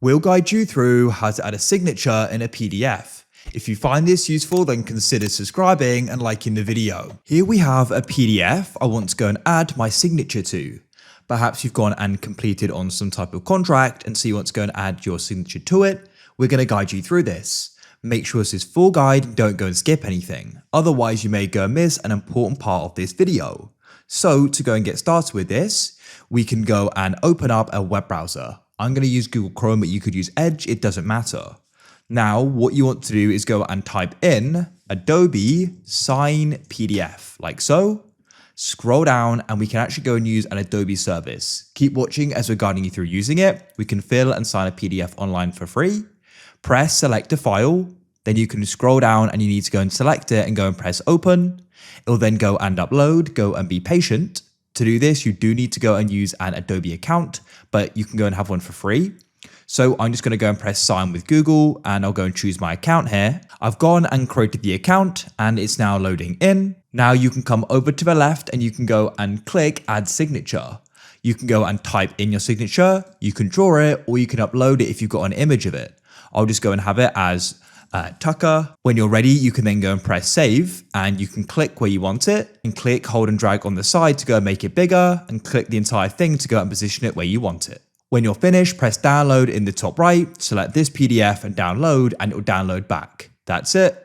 We'll guide you through how to add a signature in a PDF. If you find this useful, then consider subscribing and liking the video. Here we have a PDF I want to go and add my signature to. Perhaps you've gone and completed on some type of contract and so you want to go and add your signature to it. We're going to guide you through this. Make sure this is full guide and don't go and skip anything. Otherwise you may go and miss an important part of this video. So to go and get started with this, we can go and open up a web browser. I'm going to use Google Chrome, but you could use Edge, it doesn't matter. Now, what you want to do is go and type in Adobe Sign PDF, like so. Scroll down and we can actually go and use an Adobe service. Keep watching as we're guiding you through using it. We can fill and sign a PDF online for free. Press select a file, then you can scroll down and you need to go and select it and go and press open. It'll then go and upload, go and be patient. To do this, you do need to go and use an Adobe account, but you can go and have one for free. So I'm just going to go and press sign with Google and I'll go and choose my account here. I've gone and created the account and it's now loading in. Now you can come over to the left and you can go and click add signature. You can go and type in your signature, you can draw it, or you can upload it if you've got an image of it. I'll just go and have it as Tucker. When you're ready, you can then go and press save and you can click where you want it and click, hold and drag on the side to go and make it bigger and click the entire thing to go and position it where you want it. When you're finished, press download in the top right, select this PDF and download and it will download back. That's it.